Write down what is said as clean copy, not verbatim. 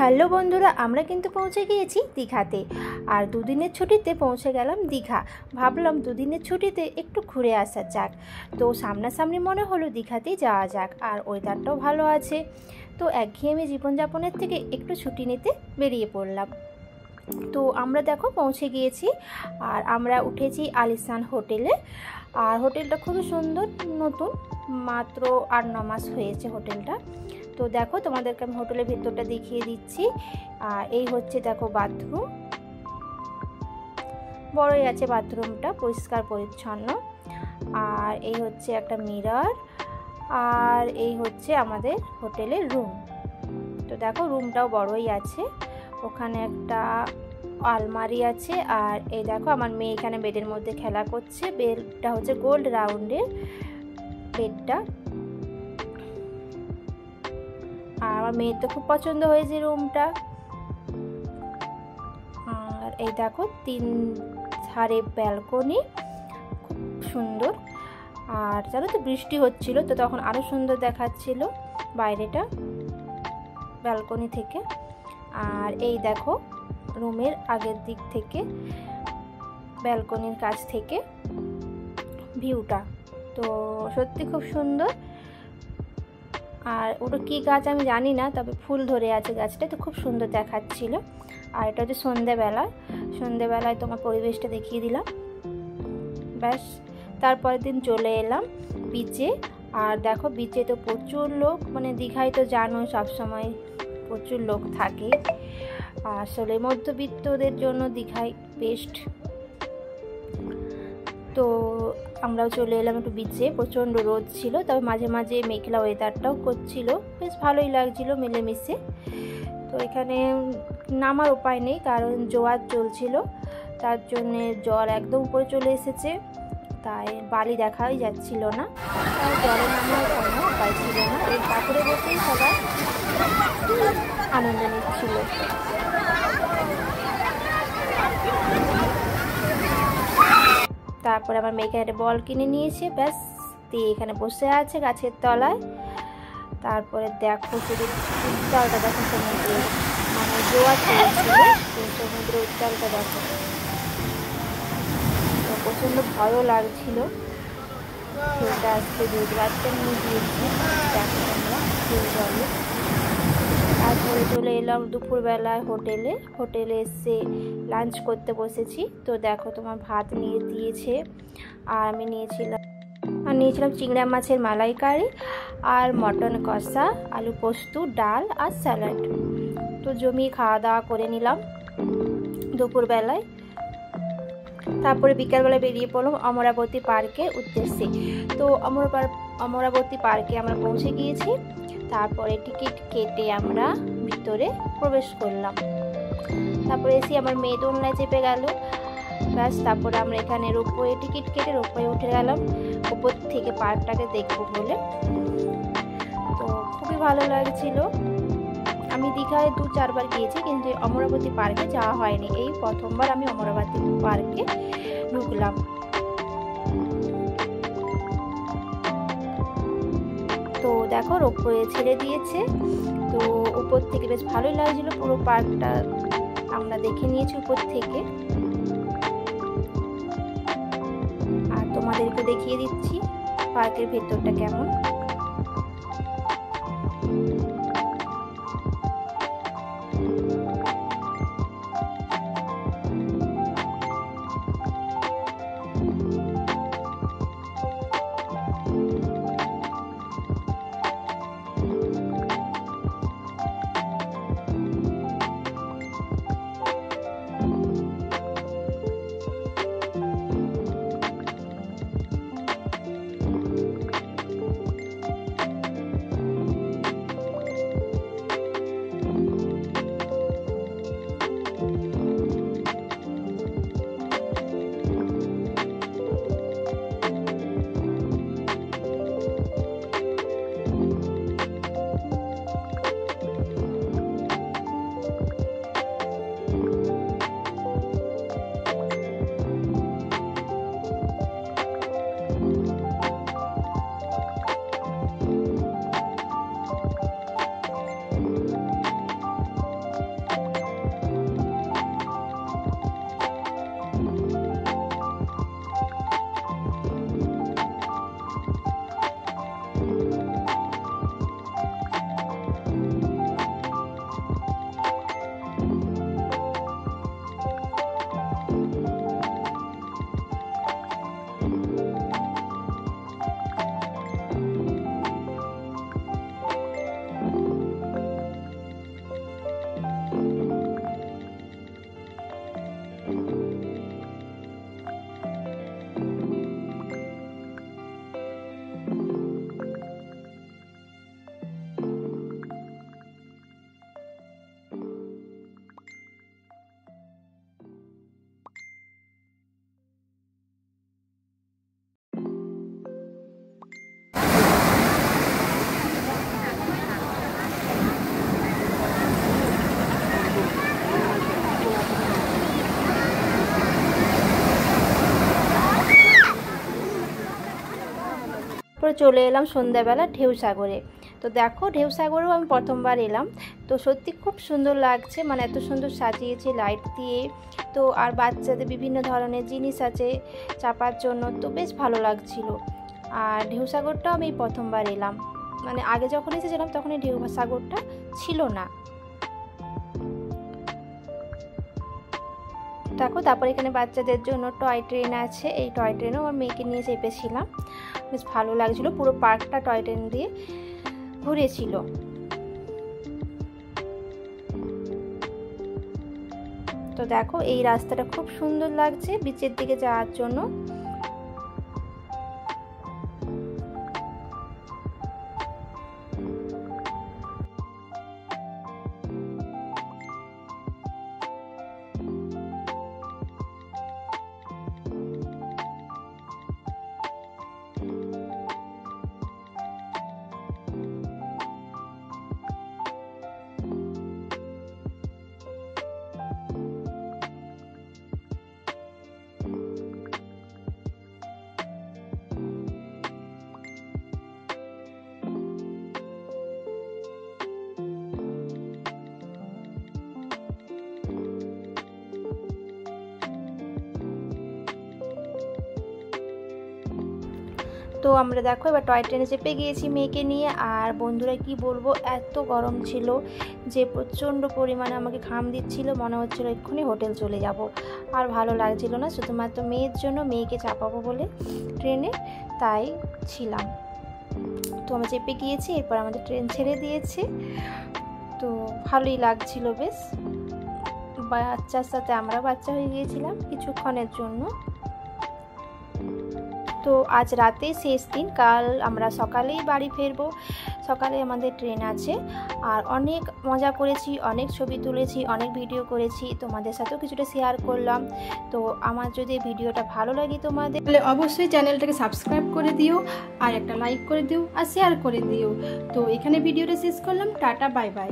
Hello বন্ধুরা, আমরা কিন্তু পৌঁছে গিয়েছি দীঘাতে। আর দুদিনের ছুটিতে পৌঁছে গেলাম দীঘা। ভাবলাম দুদিনের ছুটিতে একটু ঘুরে আসা যাক। তো সামনাসামনি মনে হলো দীঘাতেই যাওয়া যাক, আর ওয়েদারটাও ভালো আছে। তো একঘেয়েমি জীবনযাপনের থেকে একটু ছুটি নিতে বেরিয়ে পড়লাম। তো আমরা দেখো পৌঁছে গিয়েছি, আর আমরা উঠেছি আলিশান হোটেলে। আর হোটেলটা খুবই সুন্দর, নতুন, মাত্র 8-9 মাস হয়েছে হোটেলটা। তো দেখো তোমাদেরকে আমি হোটেলের ভেতরটা দেখিয়ে দিচ্ছি। আর এই হচ্ছে দেখো বাথরুম, বড়ই আছে বাথরুমটা, পরিষ্কার পরিচ্ছন্ন। আর এই হচ্ছে একটা মিরর, আর এই হচ্ছে আমাদের হোটেলের রুম। তো দেখো রুমটাও বড়ই আছে, ওখানে একটা আলমারি আছে। আর এই দেখো আমার মেয়ে এখানে বেডের মধ্যে খেলা করছে। বেডটা হচ্ছে গোল্ড রাউন্ডের বেডটা। আর আমার মেয়ের তো খুব পছন্দ হয়েছে রুমটা। আর এই দেখো 3 ধারে ব্যালকনি, খুব সুন্দর। আর জানো তো বৃষ্টি হচ্ছিল, তো তখন আরও সুন্দর দেখাচ্ছিল বাইরেটা ব্যালকনি থেকে। আর এই দেখো রুমের আগের দিক থেকে, ব্যালকনির কাছ থেকে ভিউটা তো সত্যি খুব সুন্দর। আর ওটা কী গাছ আমি জানি না, তবে ফুল ধরে আছে গাছটা, তো খুব সুন্দর দেখাচ্ছিল। আর এটা হচ্ছে সন্ধেবেলায় তোমার পরিবেশটা দেখিয়ে দিলাম। ব্যাস, তারপরের দিন চলে এলাম বিচে। আর দেখো বিচে তো প্রচুর লোক, মানে দীঘায় তো জানো সবসময় প্রচুর লোক থাকে। আসলে মধ্যবিত্তদের জন্য দীঘায় বেস্ট। তো আমরাও চলে এলাম একটু বিচে। প্রচণ্ড রোদ ছিল, তবে মাঝে মাঝে মেঘলা ওয়েদারটাও করছিল, বেশ ভালোই লাগছিল মিলেমিশে। তো এখানে নামার উপায় নেই, কারণ জোয়ার চলছিল, তার জন্যে জল একদম উপরে চলে এসেছে, তাই বালি দেখাই যাচ্ছিল না। তাই জলে নামার কোনো উপায় ছিল না, এই পাথরে বসেই সবাই আনন্দ নিচ্ছিল। তারপরে আমার মেয়েকে একটা বল কিনে নিয়েছে, ব্যাস দিয়ে এখানে বসে আছে গাছের তলায়। তারপরে দেখো শুধু উত্তালটা দেখো সমুদ্রে, মানে জোয়ার চলছিল, সমুদ্রের উত্তালটা দেখো। তো প্রচণ্ড ভয়ও লাগছিল, ঢেউটা আসতে বাচ্চা নিয়ে গিয়েছি দেখো আমরা জলে। তারপরে চলে এলাম দুপুরবেলায় হোটেলে এসে লাঞ্চ করতে বসেছি। তো দেখো তোমার ভাত নিয়ে দিয়েছে, আর আমি নিয়েছিলাম চিংড়া মাছের মালাইকারি, আর মটন কষা, আলু পোস্ত, ডাল আর স্যালাড। তো জমিয়ে খাওয়া দাওয়া করে নিলাম দুপুরবেলায়। তারপরে বিকালবেলায় বেরিয়ে পড়লাম অমরাবতী পার্কের উদ্দেশ্যে। তো অমরাবতী পার্কে আমরা পৌঁছে গিয়েছি। তারপরে টিকিট কেটে আমরা ভিতরে প্রবেশ করলাম। তারপরে এসে আমার মেয়ে দোলনায় চেপে গেল। ব্যাস, তারপরে আমরা এখানে রোপওয়ে টিকিট কেটে রোপওয়ে উঠে গেলাম উপর থেকে পার্কটাকে দেখবো বলে। তো খুবই ভালো লাগছিল। আমি দীঘায় 2-4 বার গিয়েছি, কিন্তু অমরাবতী পার্কে যাওয়া হয়নি। এই প্রথমবার আমি অমরাবতী পার্কে ঢুকলাম। তো দেখো রোপওয়ে ছেড়ে দিয়েছে, তো উপর থেকে বেশ ভালোই লাগছিল। পুরো পার্কটা আমরা দেখে নিয়েছি উপর থেকে। আর তোমাদেরকে দেখিয়ে দিচ্ছি পার্কের ভেতরটা কেমন। তারপরে চলে এলাম সন্ধ্যাবেলা ঢেউসাগরে। তো দেখো ঢেউসাগরেও আমি প্রথমবার এলাম। তো সত্যি খুব সুন্দর লাগছে, মানে এত সুন্দর সাজিয়েছে লাইট দিয়ে। তো আর বাচ্চাদের বিভিন্ন ধরনের জিনিস আছে চাপার জন্য, তো বেশ ভালো লাগছিল। আর ঢেউসাগরটাও আমি প্রথমবার এলাম, মানে আগে যখন এসেছিলাম তখন এই ঢেউসাগরটা ছিল না। দেখো তারপর এখানে বাচ্চাদের জন্য টয় ট্রেন আছে, এই টয় ট্রেনেও আমার মেয়েকে নিয়ে চেপেছিলাম, বেশ ভালো লাগছিল। পুরো পার্কটা টয় ট্রেন দিয়ে ঘুরেছিল। তো দেখো এই রাস্তাটা খুব সুন্দর লাগছে বিচের দিকে যাওয়ার জন্য। তো আমরা দেখো এবার টয় ট্রেনে চেপে গিয়েছি মেয়েকে নিয়ে। আর বন্ধুরা কি বলবো, এত গরম ছিল যে প্রচণ্ড পরিমাণে আমাকে ঘাম দিচ্ছিল, মনে হচ্ছিল এক্ষুনি হোটেল চলে যাব। আর ভালো লাগছিল না, শুধুমাত্র মেয়ের জন্য, মেয়েকে চাপাবো বলে ট্রেনে, তাই ছিলাম। তো আমরা চেপে গিয়েছি, এরপর আমাদের ট্রেন ছেড়ে দিয়েছে। তো ভালোই লাগছিল বেশ, বাচ্চার সাথে আমরা বাচ্চা হয়ে গিয়েছিলাম কিছুক্ষণের জন্য। তো আজ রাতে শেষ দিন, কাল আমরা সকালেই বাড়ি ফিরবো। সকালে আমাদের ট্রেন আছে। আর অনেক মজা করেছি, অনেক ছবি তুলেছি, অনেক ভিডিও করেছি, তোমাদের সাথেও কিছুটা শেয়ার করলাম। তো আমার যদি ভিডিওটা ভালো লাগে তোমাদের, তাহলে অবশ্যই চ্যানেলটাকে সাবস্ক্রাইব করে দিও, আর একটা লাইক করে দিও, আর শেয়ার করে দিও। তো এখানে ভিডিওটা শেষ করলাম, টাটা বাই বাই।